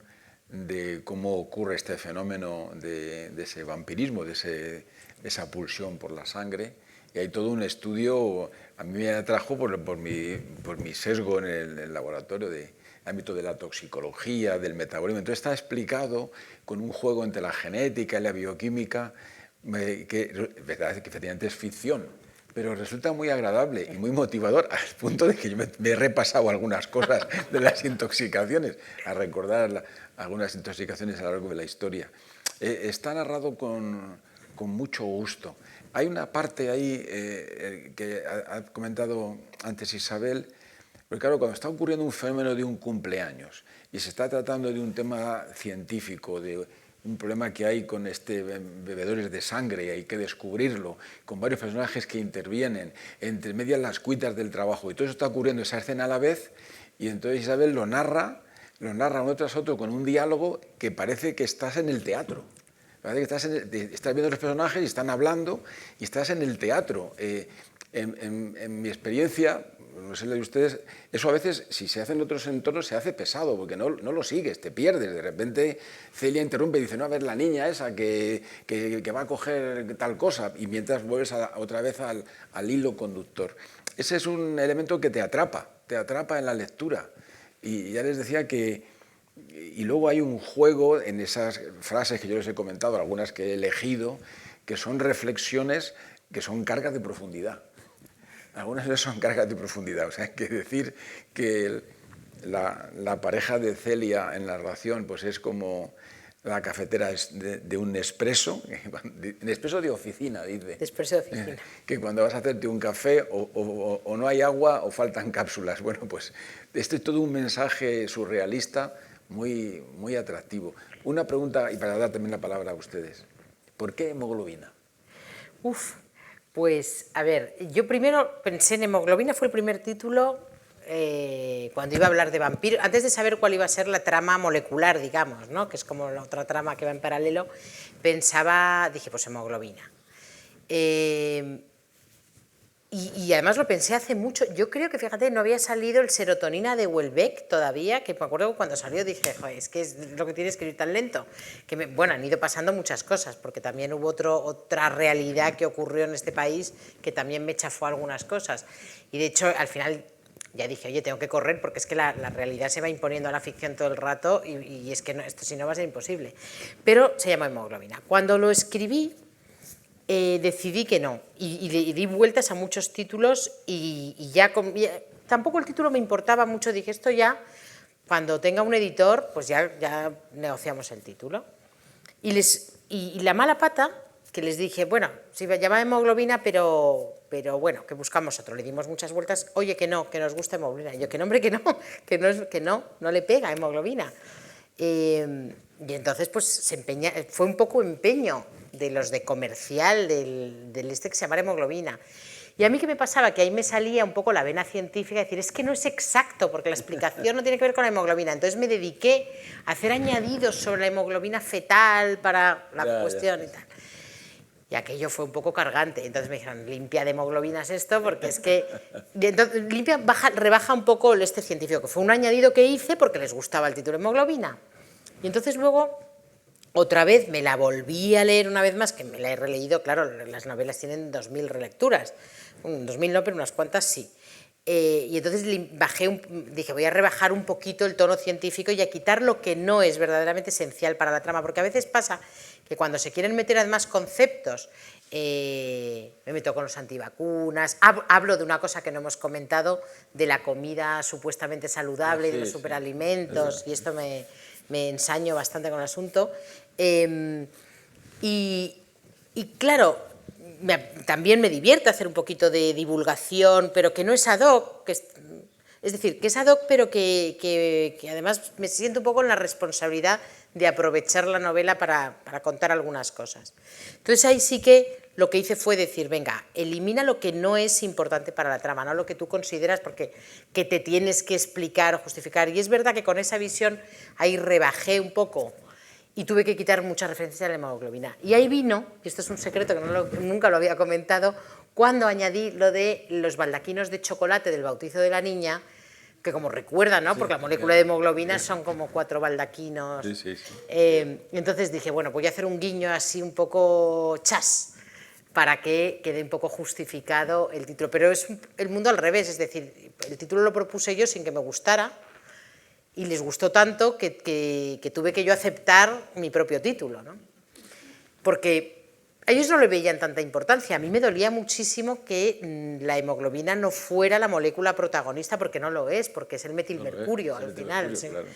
de cómo ocurre este fenómeno de ese vampirismo, de esa pulsión por la sangre. Y hay todo un estudio, a mí me atrajo por mi sesgo en el laboratorio del ámbito de la toxicología, del metabolismo. Entonces está explicado con un juego entre la genética y la bioquímica, que efectivamente es ficción, pero resulta muy agradable y muy motivador, al punto de que yo me he repasado algunas cosas de las intoxicaciones, a recordar algunas intoxicaciones a lo largo de la historia. Está narrado con mucho gusto. Hay una parte ahí que ha comentado antes Isabel, porque claro, cuando está ocurriendo un fenómeno de un cumpleaños y se está tratando de un tema científico, de un problema que hay con bebedores de sangre y hay que descubrirlo, con varios personajes que intervienen, entre medias las cuitas del trabajo, y todo eso está ocurriendo esa escena a la vez, y entonces Isabel lo narra uno tras otro con un diálogo que parece que estás en el teatro. Parece que estás viendo los personajes y están hablando y estás en el teatro. En mi experiencia, no sé la de ustedes, eso a veces, si se hace en otros entornos, se hace pesado, porque no lo sigues, te pierdes. De repente Celia interrumpe y dice, no, a ver, la niña esa que va a coger tal cosa, y mientras vuelves otra vez al hilo conductor. Ese es un elemento que te atrapa en la lectura. Y ya les decía que... Y luego hay un juego en esas frases que yo les he comentado, algunas que he elegido, que son reflexiones que son cargas de profundidad. Algunas de ellas son cargas de profundidad. O sea, hay que decir que la pareja de Celia en la relación pues es como la cafetera de un Nespresso, Nespresso de oficina, dice. Nespresso de oficina. Que cuando vas a hacerte un café o no hay agua o faltan cápsulas. Bueno, pues este es todo un mensaje surrealista muy, muy atractivo. Una pregunta, y para dar también la palabra a ustedes. ¿Por qué hemoglobina? Pues, a ver, yo primero pensé en hemoglobina, fue el primer título cuando iba a hablar de vampiros, antes de saber cuál iba a ser la trama molecular, digamos, ¿no? Que es como la otra trama que va en paralelo, dije, pues hemoglobina. Y además lo pensé hace mucho, yo creo que, fíjate, no había salido el serotonina de Houellebecq todavía, que me acuerdo que cuando salió dije, joder, es que es lo que tiene escribir tan lento. Bueno, han ido pasando muchas cosas, porque también hubo otra realidad que ocurrió en este país que también me chafó algunas cosas. Y de hecho, al final ya dije, oye, tengo que correr porque es que la realidad se va imponiendo a la ficción todo el rato y es que esto si no va a ser imposible. Pero se llama hemoglobina. Cuando lo escribí, decidí que no, y di vueltas a muchos títulos y tampoco el título me importaba mucho, dije esto ya, cuando tenga un editor, pues ya negociamos el título. Y la mala pata, que les dije, bueno, se llama hemoglobina, pero bueno, que buscamos otro, le dimos muchas vueltas, oye, que no, que nos gusta hemoglobina, y yo, que no, hombre, que no le pega hemoglobina. Y entonces pues fue un poco empeño de los de comercial, del que se llama hemoglobina. Y a mí, ¿qué me pasaba? Que ahí me salía un poco la vena científica, decir, es que no es exacto, porque la explicación no tiene que ver con la hemoglobina. Entonces me dediqué a hacer añadidos sobre la hemoglobina fetal para la cuestión y tal. Y aquello fue un poco cargante. Entonces me dijeron, limpia de hemoglobinas esto, porque es que... Entonces, rebaja un poco este científico, que fue un añadido que hice porque les gustaba el título hemoglobina. Y entonces luego otra vez me la volví a leer una vez más, que me la he releído, claro, las novelas tienen 2000 relecturas, 2000 no, pero unas cuantas sí. Y entonces dije, voy a rebajar un poquito el tono científico y a quitar lo que no es verdaderamente esencial para la trama, porque a veces pasa que cuando se quieren meter además conceptos, me meto con los antivacunas, hablo de una cosa que no hemos comentado, de la comida supuestamente saludable, de los superalimentos, y esto me ensaño bastante con el asunto. Y claro, también me divierte hacer un poquito de divulgación, pero que no es ad hoc, es decir, que es ad hoc, pero que además me siento un poco en la responsabilidad de aprovechar la novela para contar algunas cosas. Entonces ahí sí que lo que hice fue decir, venga, elimina lo que no es importante para la trama, no lo que tú consideras porque que te tienes que explicar o justificar. Y es verdad que con esa visión ahí rebajé un poco y tuve que quitar muchas referencias a la hemoglobina. Y ahí vino, y esto es un secreto que nunca lo había comentado, cuando añadí lo de los baldaquinos de chocolate del bautizo de la niña, que como recuerdan, ¿no? Porque la molécula de hemoglobina son como 4 baldaquinos. Entonces dije, bueno, voy a hacer un guiño así un poco chas, para que quede un poco justificado el título. Pero es el mundo al revés, es decir, el título lo propuse yo sin que me gustara, y les gustó tanto que tuve que yo aceptar mi propio título, ¿no? Porque a ellos no le veían tanta importancia. A mí me dolía muchísimo que la hemoglobina no fuera la molécula protagonista, porque no lo es, porque es el metilmercurio al final. Sí. Claro,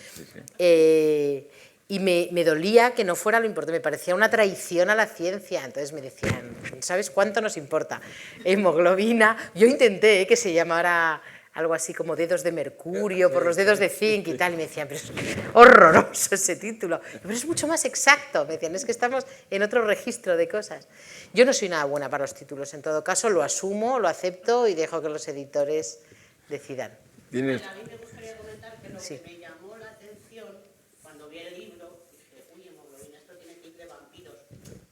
sí. Y me dolía que no fuera lo importante, me parecía una traición a la ciencia. Entonces me decían, ¿sabes cuánto nos importa? Hemoglobina. Yo intenté que se llamara algo así como dedos de mercurio, por los dedos de zinc y tal, y me decían, pero es horroroso ese título, pero es mucho más exacto, me decían, es que estamos en otro registro de cosas. Yo no soy nada buena para los títulos, en todo caso lo asumo, lo acepto y dejo que los editores decidan. A mí me gustaría comentar que lo que me llamó la atención cuando vi el libro, dije, uy, hemoglobina, esto tiene que ir de vampiros.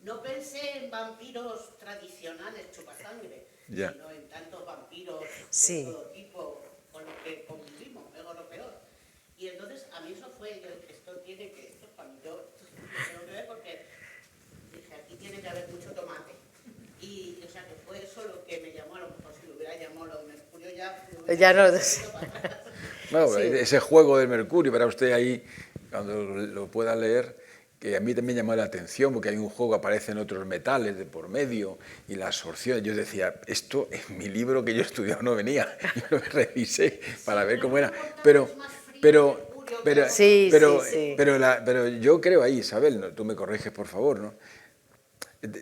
No pensé en vampiros tradicionales, chupasangre, sino en tantos vampiros de todo tipo con los que convivimos, mejor o peor. Y entonces a mí eso fue, yo dije, esto tiene que, esto para mí, yo tengo que ver porque dije, aquí tiene que haber mucho tomate. Y o sea que fue eso lo que me llamó, a lo mejor si lo hubiera llamado lo de mercurio ya no. Bueno, sí. Ese juego del mercurio, para usted ahí, cuando lo pueda leer, que a mí también llamó la atención, porque hay un juego que aparecen otros metales de por medio y la absorción. Yo decía, esto en mi libro que yo he estudiado no venía, yo lo revisé para ver cómo era. Pero yo creo ahí, Isabel, tú me corriges por favor, ¿no?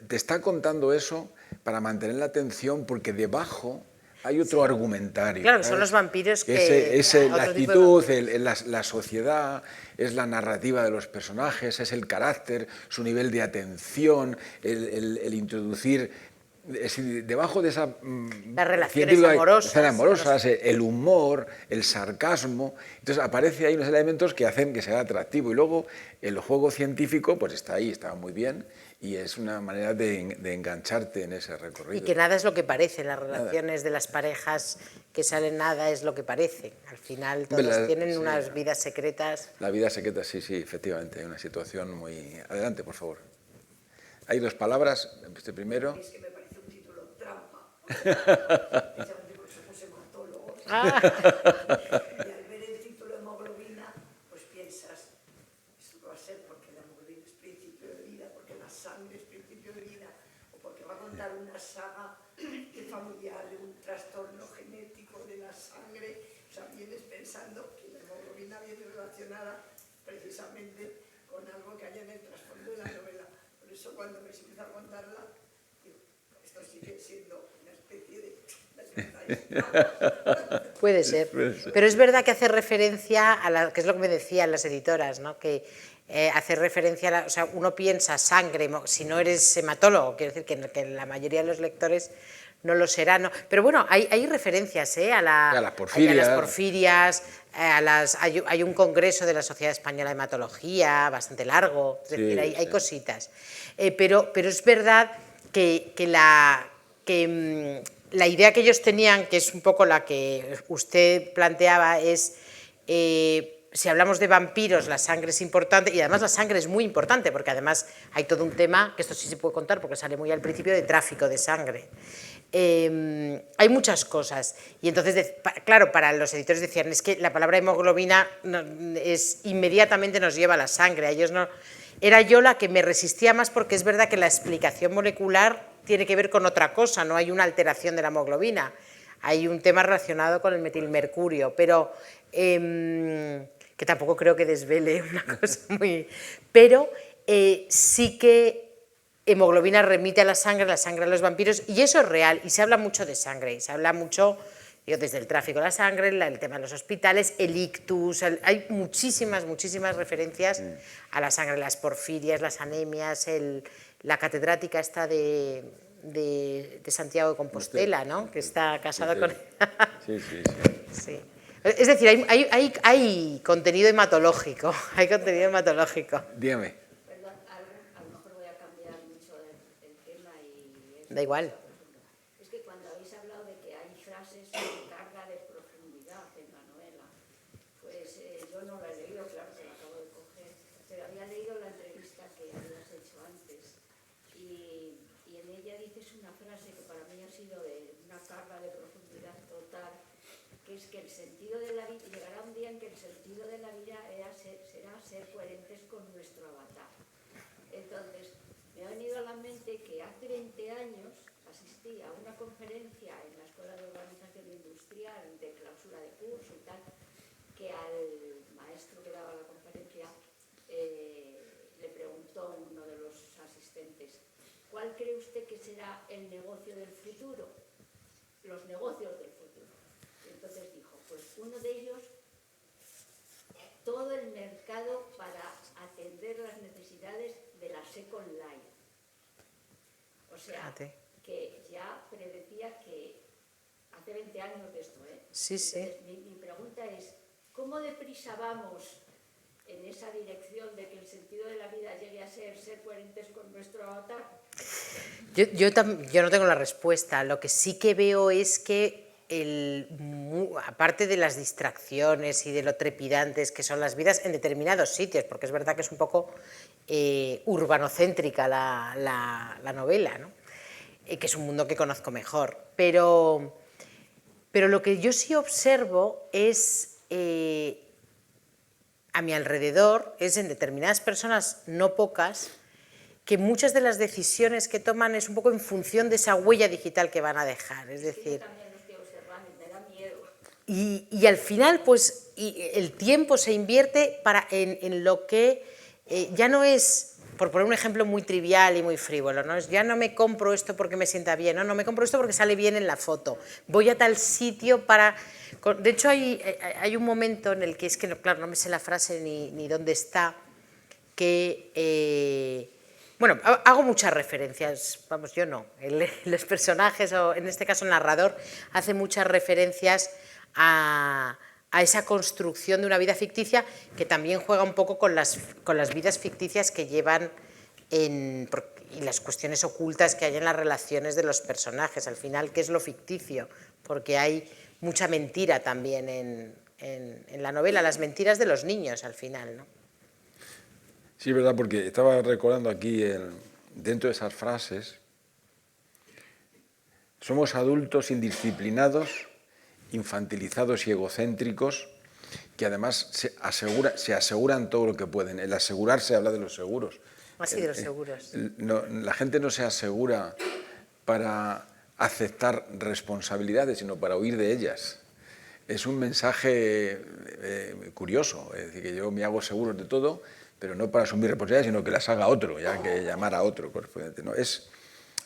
Te está contando eso para mantener la atención, porque debajo hay otro argumentario. Claro, que son los vampiros que... Es la actitud, la sociedad, es la narrativa de los personajes, es el carácter, su nivel de atención, el introducir... Es decir, debajo de esa... Las relaciones amorosas. El humor, el sarcasmo. Entonces aparece ahí unos elementos que hacen que sea atractivo. Y luego el juego científico pues está ahí, está muy bien. Y es una manera de engancharte en ese recorrido. Y que nada es lo que parece, las relaciones de las parejas que salen, nada es lo que parece. Al final todos tienen unas vidas secretas. La vida secreta, sí, efectivamente, hay una situación muy... Adelante, por favor. Hay 2 palabras, usted primero. Es que me parece un título trampa, precisamente porque somos hematólogos. Y al ver el título hemoglobina, pues piensas, eso va a ser porque la hemoglobina es principio de vida, porque la sangre es principio de vida, o porque va a contar una saga familiar de un trastorno genético de la sangre. O sea, vienes pensando que la hemoglobina viene relacionada precisamente con algo que hay en el trasfondo de la novela. Por eso cuando me empieza a contarla, digo, esto sigue siendo una especie de... Puede ser. Pero es verdad que hace referencia a que es lo que me decían las editoras, ¿no? Que hace referencia o sea, uno piensa sangre, si no eres hematólogo, quiero decir que la mayoría de los lectores no lo será, ¿no? Pero bueno, hay referencias a las porfirias, hay un congreso de la Sociedad Española de Hematología bastante largo, es decir, hay cositas. Pero es verdad que la idea que ellos tenían, que es un poco la que usted planteaba, es si hablamos de vampiros, la sangre es importante, y además la sangre es muy importante, porque además hay todo un tema, que esto sí se puede contar porque sale muy al principio, de tráfico de sangre. Hay muchas cosas, y entonces, claro, para los editores decían, es que la palabra hemoglobina inmediatamente nos lleva a la sangre, a ellos no. Era yo la que me resistía más, porque es verdad que la explicación molecular tiene que ver con otra cosa, no hay una alteración de la hemoglobina, hay un tema relacionado con el metilmercurio, pero que tampoco creo que desvele una cosa muy... Pero sí que hemoglobina remite a la sangre a los vampiros, y eso es real, y se habla mucho de sangre, y se habla mucho, desde el tráfico de la sangre, el tema de los hospitales, el ictus, hay muchísimas referencias a la sangre, las porfirias, las anemias, la catedrática esta de Santiago de Compostela, ¿no?, que está casada con... Sí. Es decir, hay contenido hematológico, Dígame. Perdón, a lo mejor voy a cambiar mucho el tema y... Da igual. Es que cuando habéis hablado de que hay frases con carga de profundidad en la novela, pues yo no la he leído, claro, que la acabo de coger, pero había leído la entrevista que habías hecho antes, y en ella dices una frase que para mí ha sido de una carga de profundidad total, que es que el sentido de la vida, llegará un día en que el sentido de la vida será ser coherentes con nuestro avatar. Entonces, me ha venido a la mente que hace 20 años asistí a una conferencia en la Escuela de Organización Industrial de clausura de curso y tal, que al maestro que daba la conferencia le preguntó uno de los asistentes, ¿cuál cree usted que será el negocio del futuro? Los negocios del futuro. Entonces dijo, pues uno de ellos, todo el mercado para atender las necesidades de la Second Life. O sea, que ya predecía que hace 20 años de esto, ¿eh? Sí, sí. Entonces, mi pregunta es, ¿cómo deprisa vamos en esa dirección de que el sentido de la vida llegue a ser coherentes con nuestro avatar? Yo no tengo la respuesta, lo que sí que veo es que aparte de las distracciones y de lo trepidantes que son las vidas en determinados sitios, porque es verdad que es un poco urbanocéntrica la novela, ¿no?, que es un mundo que conozco mejor, pero lo que yo sí observo es a mi alrededor, es en determinadas personas, no pocas, que muchas de las decisiones que toman es un poco en función de esa huella digital que van a dejar, es decir... Y al final, pues, el tiempo se invierte en lo que ya no es, por poner un ejemplo muy trivial y muy frívolo, ¿no? Ya no me compro esto porque me sienta bien, no me compro esto porque sale bien en la foto, voy a tal sitio para... De hecho, hay un momento en el que, es que, claro, no me sé la frase ni dónde está, que... Bueno, hago muchas referencias, vamos, yo no, los personajes, o en este caso el narrador, hace muchas referencias a esa construcción de una vida ficticia, que también juega un poco con las vidas ficticias que llevan y las cuestiones ocultas que hay en las relaciones de los personajes. Al final, ¿qué es lo ficticio? Porque hay mucha mentira también en la novela, las mentiras de los niños al final, ¿no? Sí, es verdad, porque estaba recordando aquí, dentro de esas frases, somos adultos indisciplinados, infantilizados y egocéntricos, que además se aseguran todo lo que pueden. El asegurarse habla de los seguros. Así de los seguros. La gente no se asegura para aceptar responsabilidades, sino para huir de ellas. Es un mensaje curioso, es decir, que yo me hago seguro de todo, pero no para asumir responsabilidades, sino que las haga otro, ya que llamar a otro correspondiente, ¿no? Es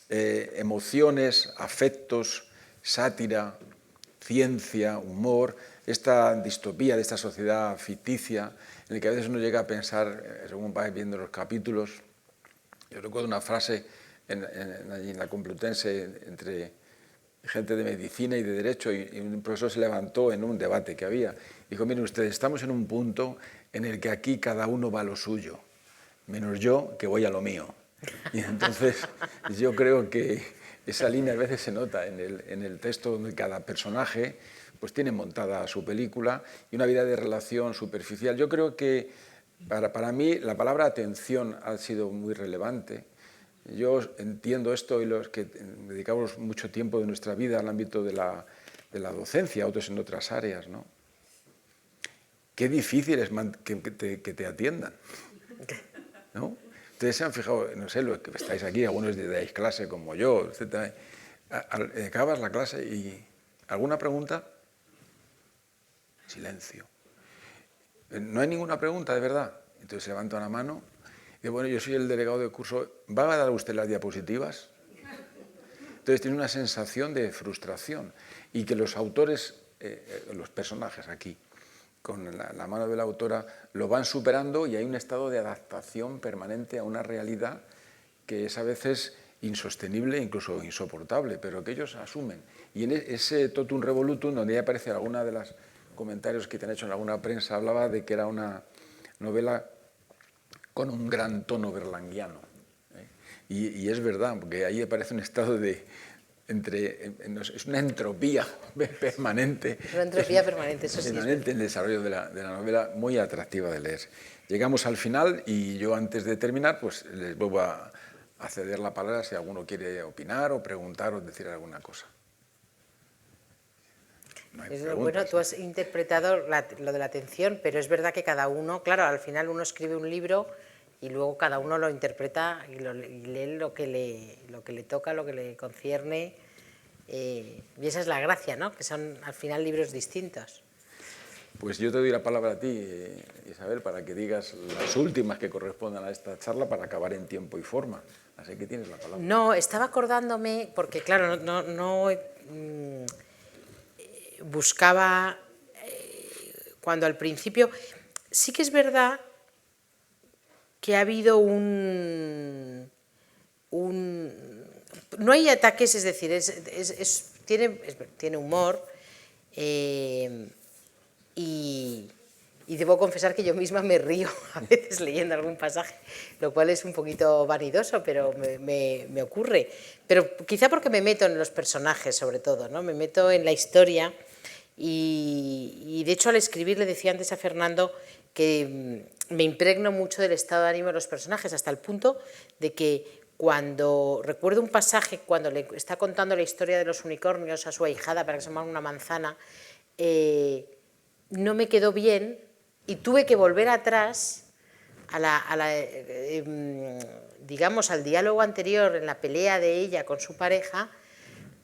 emociones, afectos, sátira, ciencia, humor, esta distopía de esta sociedad ficticia, en la que a veces uno llega a pensar, según va viendo los capítulos. Yo recuerdo una frase en la Complutense entre gente de medicina y de derecho, y un profesor se levantó en un debate que había, y dijo, miren ustedes, estamos en un punto en el que aquí cada uno va a lo suyo, menos yo, que voy a lo mío. Y entonces yo creo que esa línea a veces se nota en el texto, donde cada personaje pues tiene montada su película y una vida de relación superficial. Yo creo que para mí la palabra atención ha sido muy relevante. Yo entiendo esto y los que dedicamos mucho tiempo de nuestra vida al ámbito de la docencia, otros en otras áreas, ¿no? Qué difícil es que te atiendan, ¿no? Ustedes se han fijado, no sé, los que estáis aquí, algunos dais clase como yo, etc. Acabas la clase y ¿alguna pregunta? Silencio. No hay ninguna pregunta, de verdad. Entonces se levanta una mano y dice, bueno, yo soy el delegado de curso, ¿va a dar usted las diapositivas? Entonces tiene una sensación de frustración y que los autores, los personajes aquí, con la mano de la autora, lo van superando y hay un estado de adaptación permanente a una realidad que es a veces insostenible, incluso insoportable, pero que ellos asumen. Y en ese totum revolutum, donde ya aparece alguna de los comentarios que te han hecho en alguna prensa, hablaba de que era una novela con un gran tono berlanguiano. Y es verdad, porque ahí aparece un estado de... es una entropía permanente. Una entropía permanente, eso sí. Permanente en el desarrollo de la novela, muy atractiva de leer. Llegamos al final y yo antes de terminar, pues les vuelvo a ceder la palabra si alguno quiere opinar o preguntar o decir alguna cosa. No hay preguntas. Bueno, tú has interpretado lo de la atención, pero es verdad que cada uno, claro, al final uno escribe un libro y luego cada uno lo interpreta y lee lo que le toca, lo que le concierne, y esa es la gracia, ¿no? Que son al final libros distintos. Pues yo te doy la palabra a ti, Isabel, para que digas las últimas que correspondan a esta charla para acabar en tiempo y forma. Así que tienes la palabra. No, estaba acordándome, porque claro, buscaba, cuando al principio, sí que es verdad que ha habido no hay ataques, es decir, tiene humor, y debo confesar que yo misma me río a veces leyendo algún pasaje, lo cual es un poquito vanidoso, pero me ocurre. Pero quizá porque me meto en los personajes, sobre todo, ¿no? Me meto en la historia y de hecho al escribir le decía antes a Fernando que me impregno mucho del estado de ánimo de los personajes, hasta el punto de que cuando recuerdo un pasaje, cuando le está contando la historia de los unicornios a su ahijada para que se coman una manzana, no me quedó bien y tuve que volver atrás digamos, al diálogo anterior en la pelea de ella con su pareja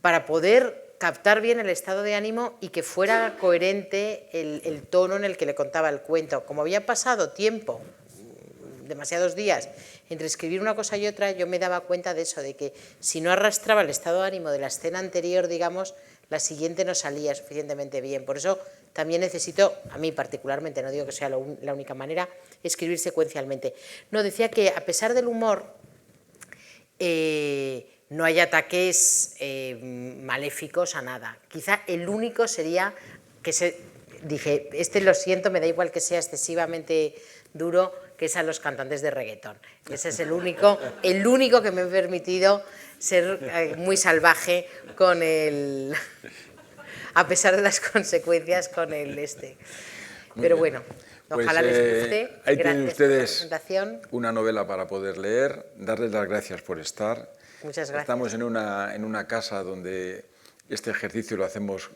para poder captar bien el estado de ánimo y que fuera coherente el tono en el que le contaba el cuento. Como había pasado tiempo, demasiados días, entre escribir una cosa y otra, yo me daba cuenta de eso, de que si no arrastraba el estado de ánimo de la escena anterior, digamos, la siguiente no salía suficientemente bien. Por eso también necesito, a mí particularmente, no digo que sea la única manera, escribir secuencialmente. No, decía que a pesar del humor, no hay ataques maléficos a nada. Quizá el único sería que dije, lo siento, me da igual que sea excesivamente duro, que es a los cantantes de reggaetón. Ese es el único que me he permitido ser muy salvaje con a pesar de las consecuencias con Pero bueno, ojalá les guste. Ahí tienen ustedes por la presentación. Una novela para poder leer, darles las gracias por estar. Muchas gracias. Estamos en una casa donde este ejercicio lo hacemos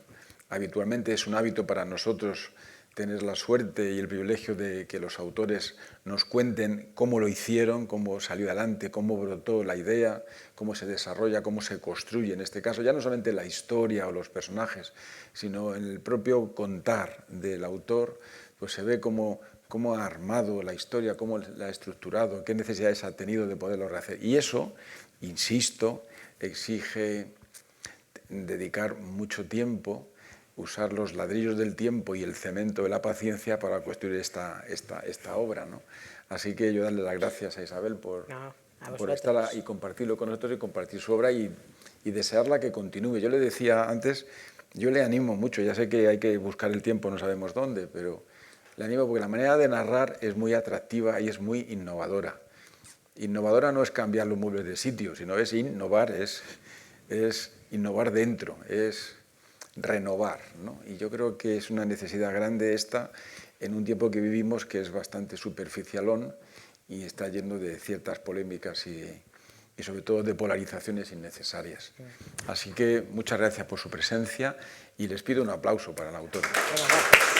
habitualmente, es un hábito para nosotros tener la suerte y el privilegio de que los autores nos cuenten cómo lo hicieron, cómo salió adelante, cómo brotó la idea, cómo se desarrolla, cómo se construye, en este caso, ya no solamente la historia o los personajes, sino en el propio contar del autor, pues se ve cómo ha armado la historia, cómo la ha estructurado, qué necesidades ha tenido de poderlo rehacer. Y eso, insisto, exige dedicar mucho tiempo, usar los ladrillos del tiempo y el cemento de la paciencia para construir esta obra, ¿no? Así que yo darle las gracias a Isabel por estar y compartirlo con nosotros y compartir su obra y desearla que continúe. Yo le decía antes, yo le animo mucho, ya sé que hay que buscar el tiempo, no sabemos dónde, pero le animo porque la manera de narrar es muy atractiva y es muy innovadora. Innovadora no es cambiar los muebles de sitio, sino es innovar, es es innovar dentro, es renovar, ¿no? Y yo creo que es una necesidad grande esta en un tiempo que vivimos que es bastante superficialón y está lleno de ciertas polémicas y sobre todo de polarizaciones innecesarias. Así que muchas gracias por su presencia y les pido un aplauso para la autora. Bueno, gracias.